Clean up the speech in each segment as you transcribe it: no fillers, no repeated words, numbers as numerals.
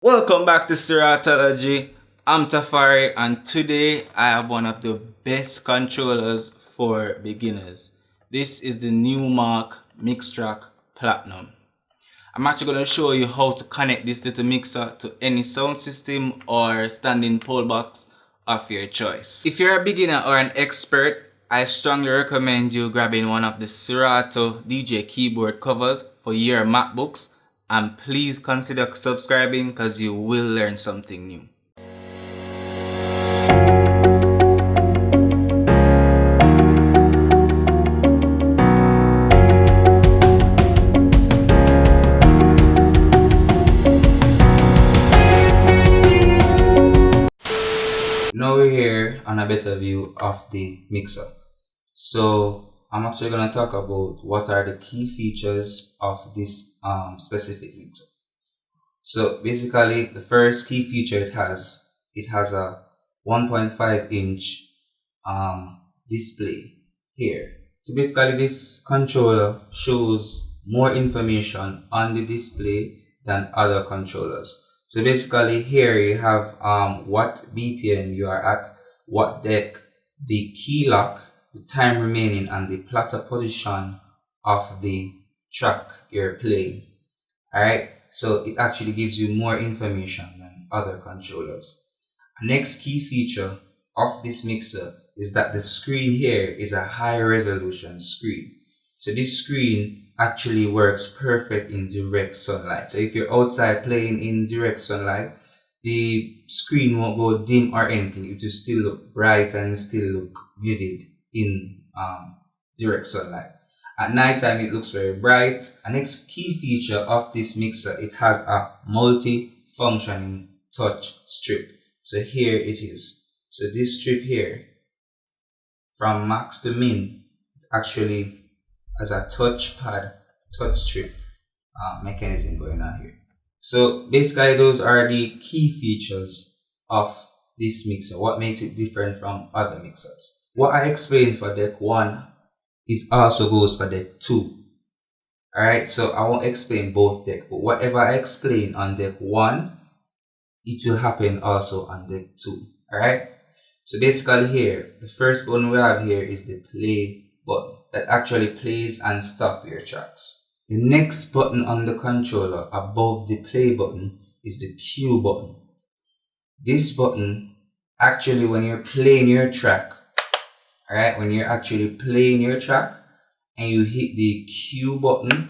Welcome back to Seratology. I'm Tafari and today I have one of the best controllers for beginners. This is the new Mark MIXTRACK Platinum. I'm actually going to show you how to connect this little mixer to any sound system or standing pole box of your choice. If you're a beginner or an expert, I strongly recommend you grabbing one of the Serato DJ keyboard covers for your MacBooks, and please consider subscribing because you will learn something new. Now we're here on a better view of the mixer. So I'm actually going to talk about what are the key features of this specific mixer. So basically the first key feature it has a 1.5 inch display here. So basically this controller shows more information on the display than other controllers. So basically here you have what BPM you are at, what deck, the key lock, the time remaining, and the platter position of the track you're playing. Alright, so it actually gives you more information than other controllers. Next key feature of this mixer is that the screen here is a high resolution screen. So this screen actually works perfect in direct sunlight. So if you're outside playing in direct sunlight, the screen won't go dim or anything. It will still look bright and still look vivid in direct sunlight. At night time it looks very bright. A next key feature of this mixer, it has a multi-functioning touch strip. So here it is. So this strip here, from max to min, it actually has a touch strip mechanism going on here. So basically those are the key features of this mixer. What makes it different from other mixers? What I explained for deck 1, it also goes for deck 2. Alright, so I won't explain both decks, but whatever I explain on deck 1, it will happen also on deck 2. Alright, so basically here, the first button we have here is the play button that actually plays and stops your tracks. The next button on the controller above the play button is the cue button. This button actually, when you're playing your track, alright, when you're actually playing your track and you hit the cue button,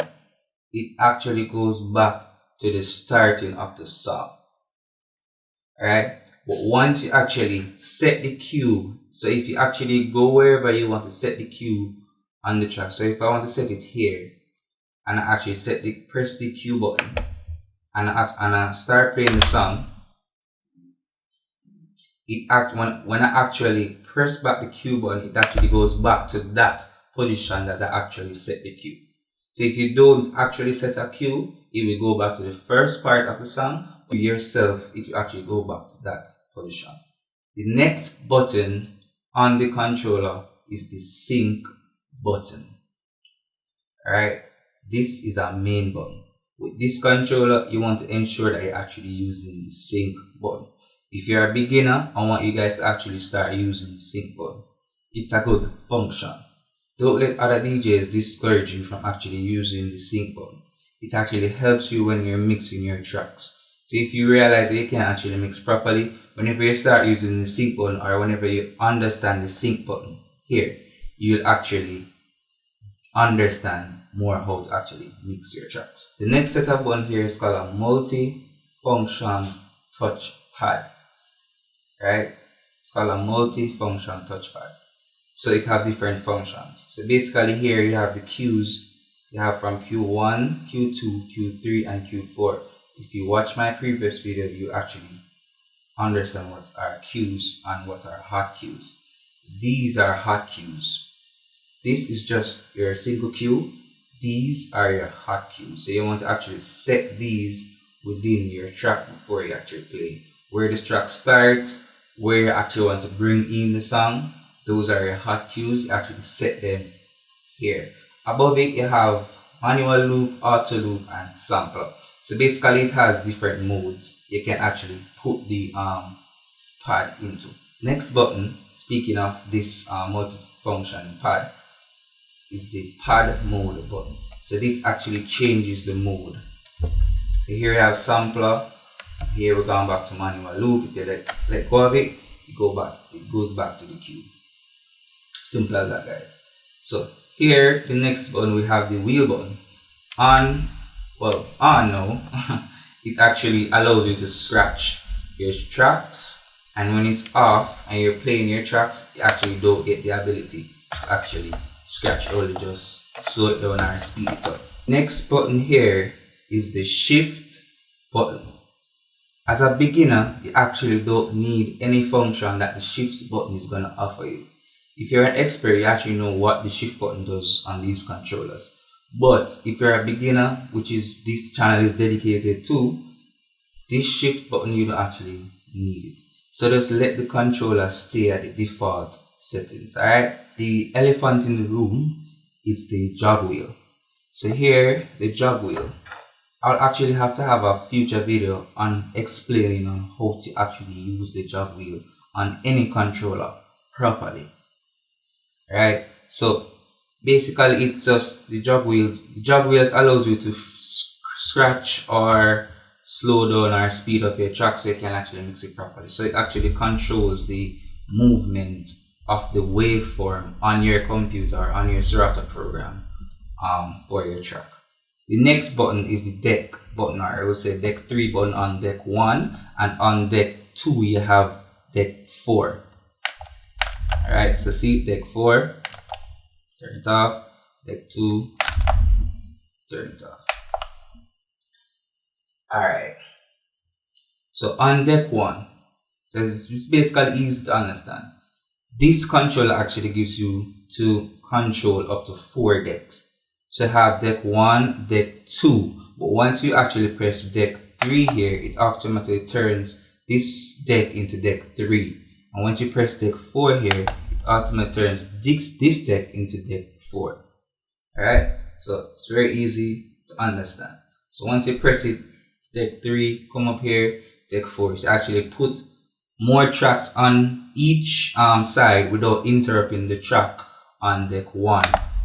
it actually goes back to the starting of the song. Alright, but once you actually set the cue, so if you actually go wherever you want to set the cue on the track, so if I want to set it here and I actually press the cue button and I start playing the song, when I actually press back the cue button, it actually goes back to that position that I actually set the cue. So if you don't actually set a cue, it will go back to the first part of the song. For yourself, it will actually go back to that position. The next button on the controller is the sync button. Alright, this is our main button. With this controller, you want to ensure that you're actually using the sync button. If you're a beginner, I want you guys to actually start using the sync button. It's a good function. Don't let other DJs discourage you from actually using the sync button. It actually helps you when you're mixing your tracks. So if you realize that you can't actually mix properly, whenever you start using the sync button or whenever you understand the sync button here, you'll actually understand more how to actually mix your tracks. The next set of button here is called a multi-function touch pad. Right? It's called a multi-function touchpad. So it have different functions. So basically here you have the cues. You have from Q1, Q2, Q3, and Q4. If you watch my previous video, you actually understand what are cues and what are hot cues. These are hot cues. This is just your single cue. These are your hot cues. So you want to actually set these within your track before you actually play. Where this track starts, where you actually want to bring in the song, those are your hot cues. You actually set them here. Above it you have manual loop, auto loop, and sampler. So basically it has different modes you can actually put the pad into. Next button, speaking of this multifunctioning pad, is the pad mode button. So this actually changes the mode. So here you have sampler. Here we're going back to manual loop. If you let go of it, you go back. It goes back to the cue. Simple as that, guys. So here, the next button, we have the wheel button. On now, it actually allows you to scratch your tracks, and when it's off and you're playing your tracks, you actually don't get the ability to actually scratch, only just slow it down or speed it up. Next button here is the shift button. As a beginner, you actually don't need any function that the shift button is going to offer you. If you're an expert, you actually know what the shift button does on these controllers. But if you're a beginner, which is this channel is dedicated to, this shift button, you don't actually need it. So just let the controller stay at the default settings. Alright, the elephant in the room is the jog wheel. So here, the jog wheel, I'll actually have to have a future video on explaining on how to actually use the jog wheel on any controller properly. Right, so basically it's just the jog wheel. The jog wheels allows you to scratch or slow down or speed up your track so you can actually mix it properly. So it actually controls the movement of the waveform on your computer or on your Selector program for your track. The next button is the deck button, or I would say deck 3 button on deck 1, and on deck 2 you have deck 4. Alright, so see deck 4, turn it off, deck 2, turn it off. Alright, so on deck 1, so it's basically easy to understand. This controller actually gives you to control up to 4 decks. So you have deck 1, deck 2, but once you actually press deck 3 here, it automatically turns this deck into deck 3. And once you press deck 4 here, it automatically turns this deck into deck 4. Alright, so it's very easy to understand. So once you press it, deck 3, come up here, deck 4. So actually put more tracks on each side without interrupting the track on deck 1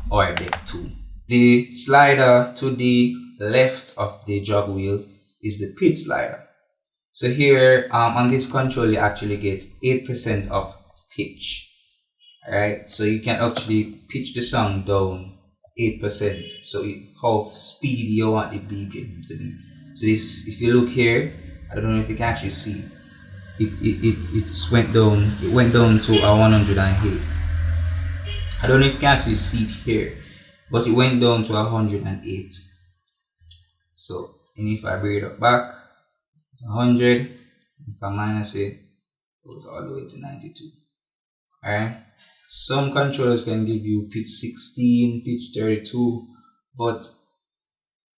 or deck 2. The slider to the left of the jog wheel is the pitch slider. So here on this control you actually get 8% of pitch. Alright, so you can actually pitch the song down 8%. So how speedy you want the BPM to be. So this, if you look here, I don't know if you can actually see, it went down to a 108. I don't know if you can actually see it here, but it went down to 108. So, and if I bring it up back to 100, if I minus it, it goes all the way to 92. Alright, some controllers can give you pitch 16, pitch 32, but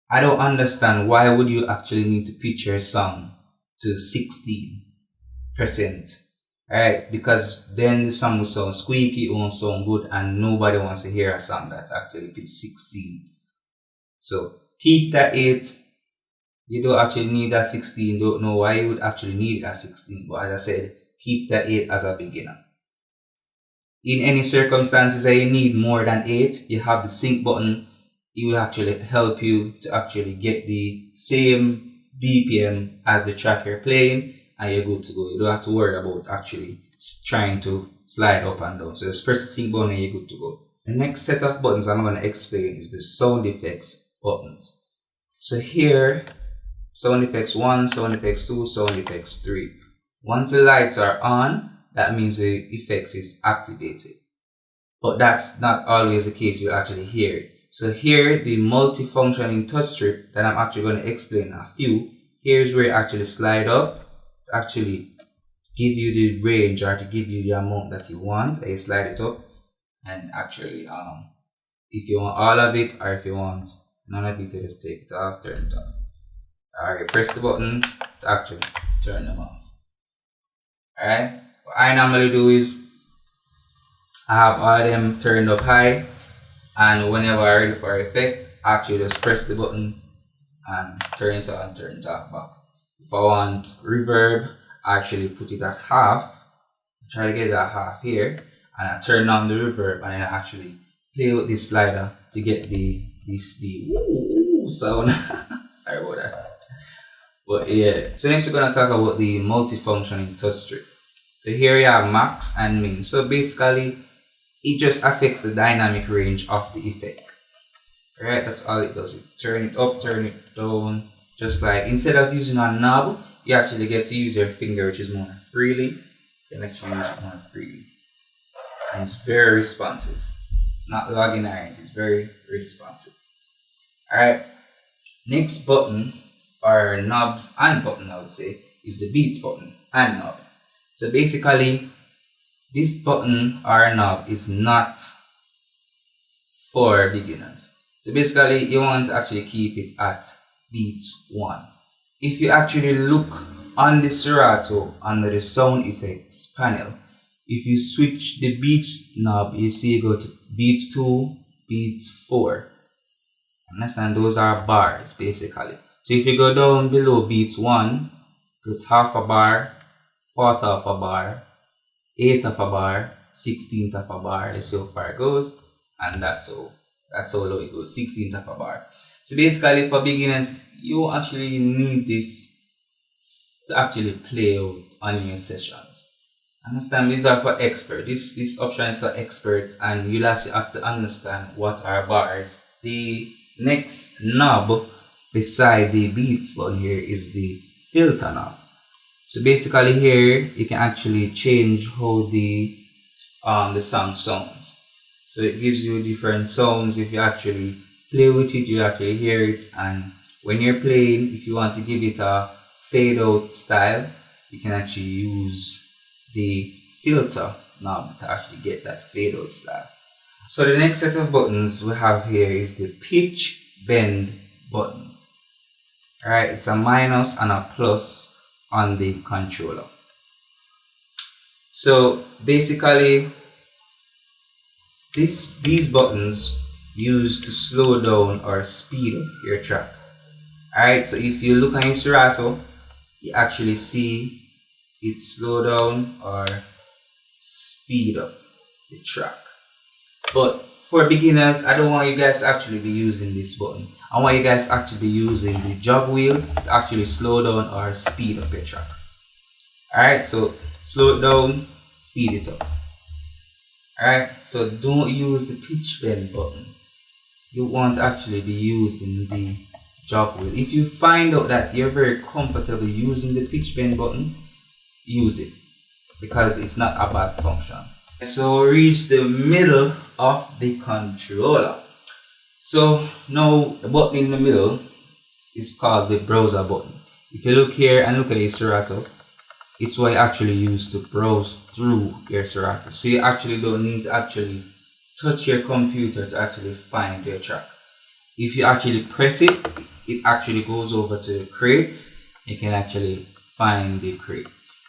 I don't understand why would you actually need to pitch your song to 16%. Alright, because then the song will sound squeaky, it won't sound good, and nobody wants to hear a song that's actually pitch 16. So keep that 8. You don't actually need that 16. Don't know why you would actually need that 16, but as I said, keep that 8 as a beginner. In any circumstances that you need more than 8, you have the sync button. It will actually help you to actually get the same BPM as the track you're playing, and you're good to go. You don't have to worry about actually trying to slide up and down. So just press the sync button and you're good to go. The next set of buttons I'm going to explain is the sound effects buttons. So here, sound effects 1, sound effects 2, sound effects 3. Once the lights are on, that means the effects is activated. But that's not always the case. You actually hear it. So here, the multifunctioning touch strip that I'm actually going to explain a few. Here's where you actually slide up to actually give you the range or to give you the amount that you want. And you slide it up, and actually if you want all of it or if you want none of it, just take it off, turn it off. Alright, press the button to actually turn them off. Alright, what I normally do is I have all of them turned up high, and whenever I'm ready for effect, I actually just press the button and turn it on, turn it off back. If I want reverb, I actually put it at half, try to get it at half here, and I turn on the reverb and I actually play with this slider to get the woo sound. Sorry about that. But yeah, so next we're gonna talk about the multifunction in touch strip. So here you have max and min. So basically it just affects the dynamic range of the effect. Alright, that's all it does. It turn it up, turn it down. Just like instead of using a knob, you actually get to use your finger, which is more freely. You can actually use it more freely. And it's very responsive. It's not lagging or anything, it's very responsive. Alright, next button, or knobs and button I would say, is the beats button and knob. So basically, this button or knob is not for beginners. So basically, you want to actually keep it at beats 1. If you actually look on the Serato under the sound effects panel, if you switch the beats knob, you see you go to beats 2, beats 4. Understand? Those are bars basically. So if you go down below beats 1, it's half a bar, quarter of a bar, eighth of a bar, 16th of a bar. Let's see how far it goes, and that's how low it goes, 16th of a bar. So basically, for beginners, you actually need this to actually play out on your sessions. Understand? These are for experts. This option is for experts, and you'll actually have to understand what are bars. The next knob beside the beats button here is the filter knob. So basically here you can actually change how the song sounds. So it gives you different sounds. If you actually play with it, you actually hear it, and when you're playing, if you want to give it a fade out style, you can actually use the filter knob to actually get that fade out style. So the next set of buttons we have here is the pitch bend button. Alright, it's a minus and a plus on the controller. So basically these buttons used to slow down or speed up your track. Alright, so if you look on your Serato, you actually see it slow down or speed up the track. But for beginners, I don't want you guys to actually be using this button. I want you guys to actually be using the jog wheel to actually slow down or speed up your track. Alright, so slow it down, speed it up. Alright, so don't use the pitch bend button. You want to actually be using the jog wheel. If you find out that you're very comfortable using the pitch bend button, use it, because it's not a bad function. So reach the middle of the controller. So now the button in the middle is called the browser button. If you look here and look at your Serato, it's what you actually use to browse through your Serato. So you actually don't need to actually touch your computer to actually find your track. If you actually press it, it actually goes over to crates. You can actually find the crates.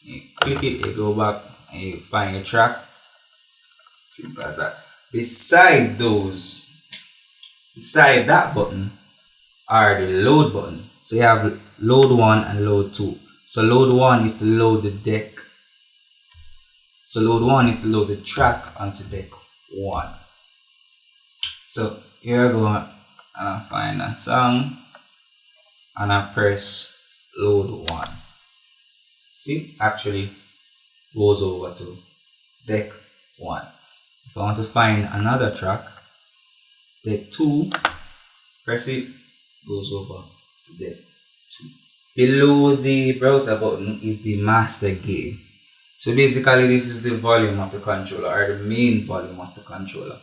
You click it, you go back and you find your track. Simple as that. Beside that button are the load button. So you have load 1 and load 2. So load 1 is to load the deck. So load 1 is to load the track onto deck 1. So here I go and I find a song and I press load 1. See, actually goes over to deck 1. If I want to find another track, deck 2, press it, goes over to deck 2. Below the browser button is the master gain. So basically this is the volume of the controller, or the main volume of the controller.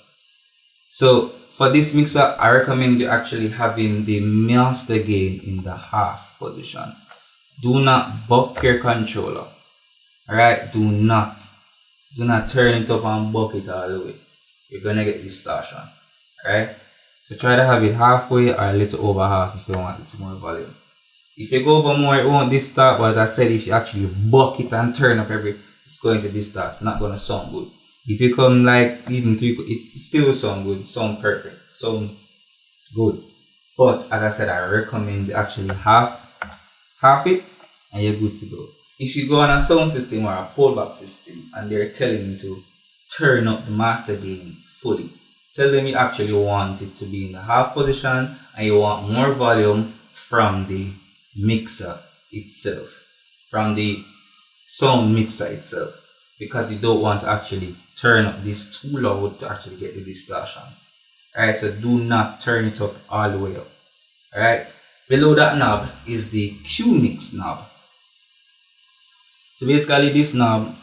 So for this mixer, I recommend you actually having the master gain in the half position. Do not buck your controller. Alright, do not turn it up and buck it all the way. You're gonna get distortion. Alright, so try to have it halfway or a little over half if you want a little more volume. If you go over more, it won't distort, but as I said, if you actually buck it and turn up it's going to distort. It's not gonna sound good. If you come like even 3, it still sound good, sound perfect, sound good. But as I said, I recommend actually half it, and you're good to go. If you go on a sound system or a pullback system and they're telling you to turn up the master gain fully, tell them you actually want it to be in the half position and you want more volume from the mixer itself, from the sound mixer itself, because you don't want to actually turn up this too loud to actually get the distortion. Alright, so do not turn it up all the way up. Alright, below that knob is the Q mix knob. So basically this knob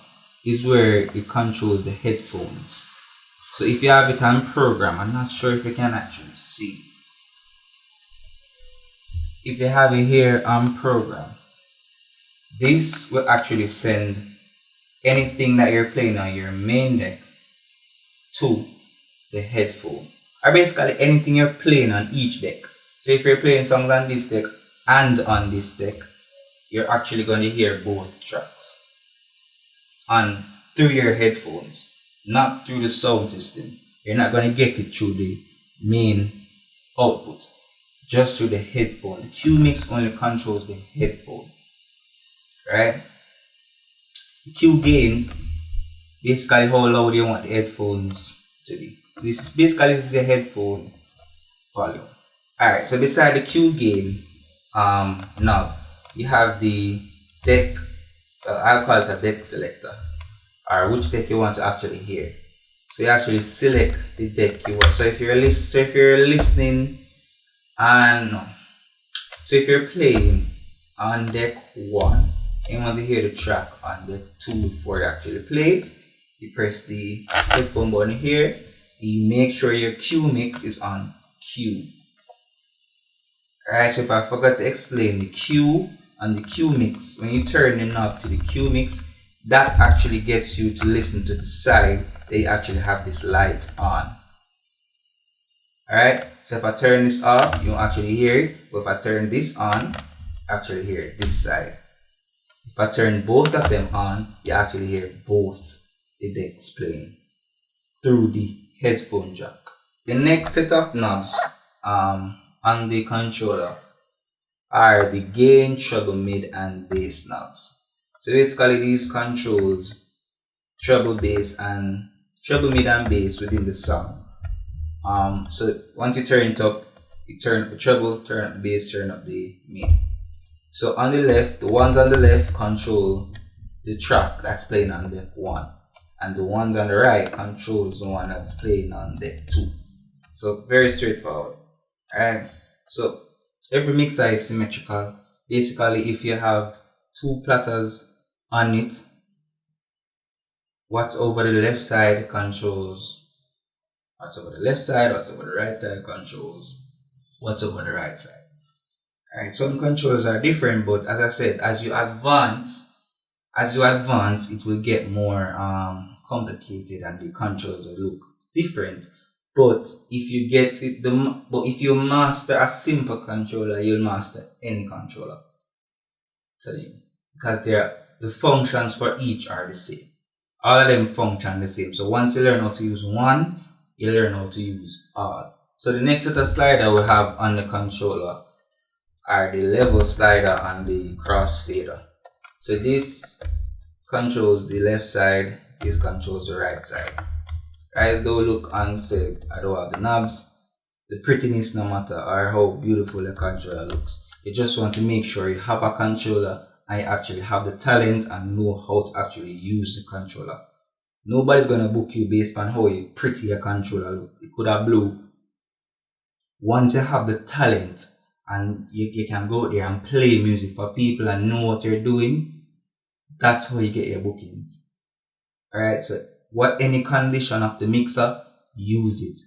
is where it controls the headphones. So if you have it on program, I'm not sure if you can actually see. If you have it here on program, this will actually send anything that you're playing on your main deck to the headphone, or basically anything you're playing on each deck. So if you're playing songs on this deck and on this deck, you're actually going to hear both tracks on through your headphones, not through the sound system. You're not going to get it through the main output, just through the headphone. The Q mix only controls the headphone, right? The Q gain, basically how loud you want the headphones to be. This is the headphone volume. Alright, so beside the Q gain knob, you have the deck, I'll call it a deck selector, or which deck you want to actually hear. So you actually select the deck you want. So if you're listening and so if you're playing on deck 1, you want to hear the track on deck 2 before you actually play it, you press the headphone button here. You make sure your Q mix is on Q. Alright, so if I forgot to explain the Q and the Q mix, when you turn the knob to the Q mix, that actually gets you to listen to the side that you actually have this light on. Alright, so if I turn this off, you won't actually hear it, but if I turn this on, actually hear it this side. If I turn both of them on, you actually hear both the decks playing through the headphone jack. The next set of knobs on the controller are the gain, treble, mid, and bass knobs. So basically these controls treble, bass, and treble, mid, and bass within the song. So once you turn it up, you turn up the treble, turn up the bass, turn up the mid. So on the left, the ones on the left control the track that's playing on deck 1, and the ones on the right controls the one that's playing on deck 2. So very straightforward. Alright, so every mixer is symmetrical. Basically, if you have 2 platters on it, what's over the left side controls what's over the left side, what's over the right side controls what's over the right side. Alright, some controls are different, but as I said, as you advance, it will get more complicated and the controls will look different. But if you get it, if you master a simple controller, you'll master any controller. Tell you, because the functions for each are the same. All of them function the same. So once you learn how to use one, you learn how to use all. So the next set of slider we have on the controller are the level slider and the crossfader. So this controls the left side, this controls the right side. Guys, don't look and say I don't have the knobs. The prettiness no matter, or how beautiful a controller looks. You just want to make sure you have a controller and you actually have the talent and know how to actually use the controller. Nobody's gonna book you based on how pretty your controller look. It could have blue. Once you have the talent and you can go out there and play music for people and know what you're doing, that's how you get your bookings. Alright, so any condition of the mixer, use it.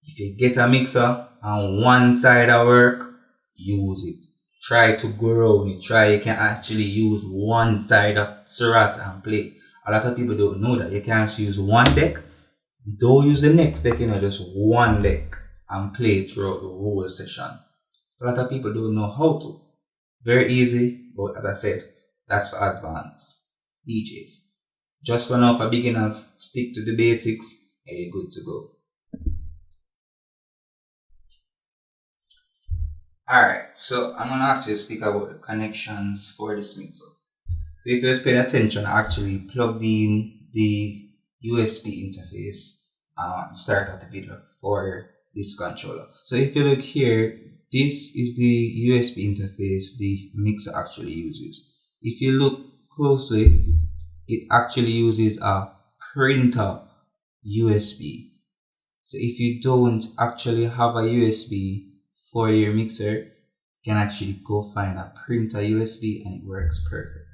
If you get a mixer and one side of work, use it. Try to go around it. Try you can actually use one side of Surat and play. A lot of people don't know that you can actually use one deck. Don't use the next deck, just one deck and play throughout the whole session. A lot of people don't know how to. Very easy, but as I said, that's for advanced DJs. Just for now, for beginners, stick to the basics and you're good to go. Alright, so I'm gonna actually speak about the connections for this mixer. So if you're paying attention, I actually plugged in the USB interface start of the video for this controller. So if you look here, this is the USB interface the mixer actually uses. If you look closely, it actually uses a printer USB. So if you don't actually have a USB for your mixer, you can actually go find a printer USB and it works perfect.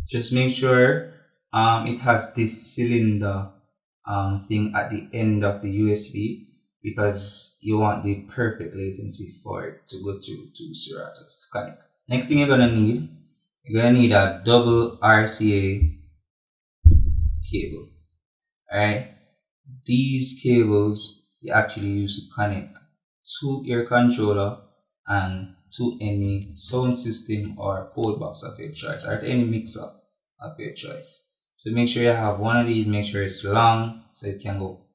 Just make sure it has this cylinder thing at the end of the USB, because you want the perfect latency for it to go to Serato to connect. Next thing you're gonna need a double RCA cable. Alright, these cables you actually use to connect to your controller and to any sound system or pole box of your choice, or to any mixer of your choice. So make sure you have one of these. Make sure it's long so it can go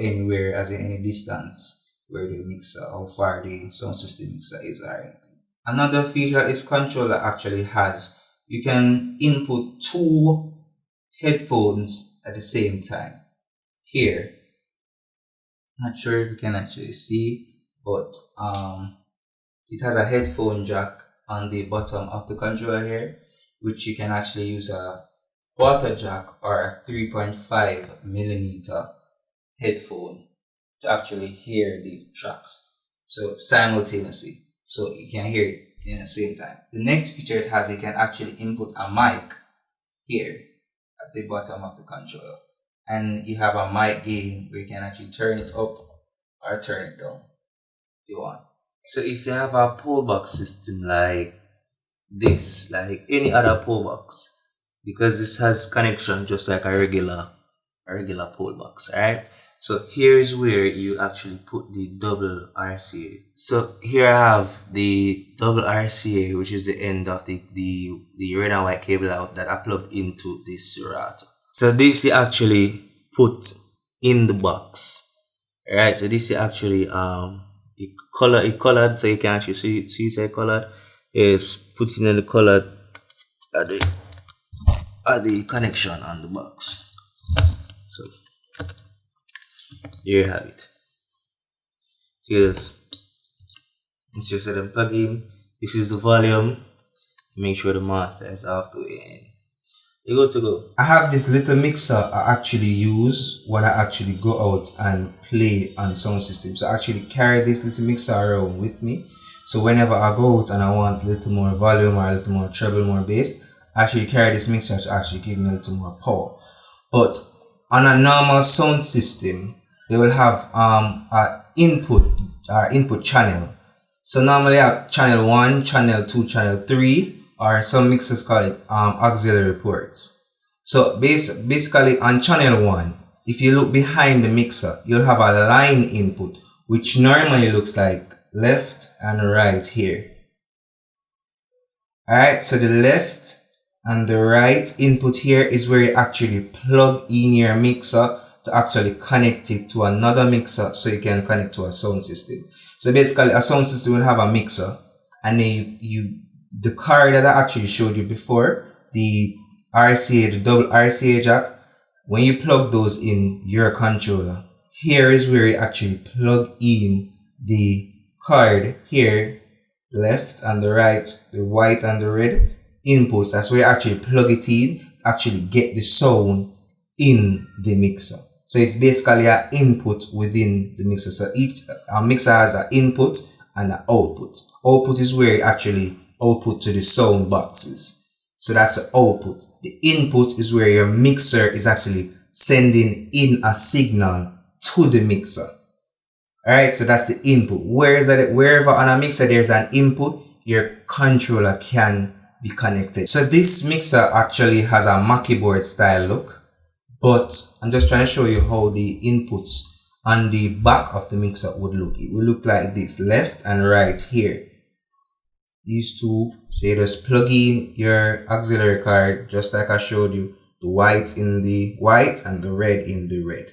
anywhere, as in any distance where the mixer, how far the sound system mixer is or anything. Another feature this controller actually has, you can input 2 headphones at the same time. Here, not sure if you can actually see, but it has a headphone jack on the bottom of the controller here, which you can actually use a quarter jack or a 3.5mm headphone to actually hear the tracks, so simultaneously, so you can hear it in the same time. The next feature it has, you can actually input a mic here at the bottom of the controller, and you have a mic gain where you can actually turn it up or turn it down if you want. So if you have a pole box system like this, like any other pole box, because this has connection just like a regular pole box, alright? So here is where you actually put the double RCA. So here I have the double RCA, which is the end of the red and white cable out that I plugged into this Serato. So this you actually put in the box. Alright, so this is actually it colored, so you can actually see it colored. Is putting in the colored at the connection on the box. So there you have it. See this? It's just a plug in. This is the volume. Make sure the master is off the way and you're good to go. I have this little mixer I actually use when I actually go out and play on sound systems. So I actually carry this little mixer around with me. So whenever I go out and I want a little more volume or a little more treble, more bass, I actually carry this mixer to actually give me a little more power. But on a normal sound system, they will have an input channel. So normally I have channel 1, channel 2, channel 3, or some mixers call it auxiliary ports. So basically on channel 1, if you look behind the mixer, you'll have a line input, which normally looks like left and right here. Alright, so the left and the right input here is where you actually plug in your mixer to actually connect it to another mixer so you can connect to a sound system. So basically a sound system will have a mixer, and then the card that I actually showed you before, the RCA, the double RCA jack, when you plug those in your controller, here is where you actually plug in the card here, left and the right, the white and the red inputs. That's where you actually plug it in, actually get the sound in the mixer. So it's basically an input within the mixer. So each mixer has an input and an output. Output is where you actually output to the sound boxes. So that's the output. The input is where your mixer is actually sending in a signal to the mixer. Alright, so that's the input. Wherever on a mixer there's an input, your controller can be connected. So this mixer actually has a Mackie board style look, but I'm just trying to show you how the inputs on the back of the mixer would look. It will look like this, left and right here. These two, say just plug in your auxiliary card just like I showed you, the white in the white and the red in the red.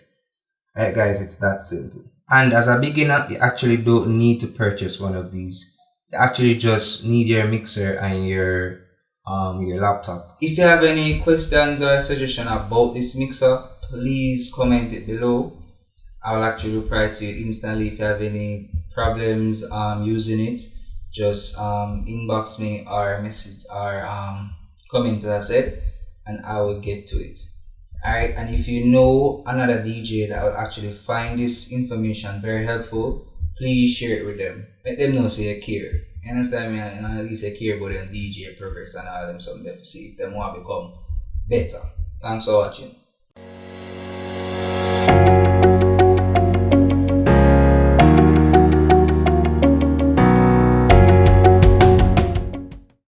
Alright guys, it's that simple. And as a beginner, you actually don't need to purchase one of these. You actually just need your mixer and your laptop. If you have any questions or suggestion about this mixer, please comment it below. I will actually reply to you instantly. If you have any problems using it, just inbox me or message or comment, as I said, and I will get to it. Alright, and if you know another DJ that will actually find this information very helpful, please share it with them. Let them know say you care. You understand me? And at least you care about them DJ progress and all them something to see if them want to become better. Thanks for watching.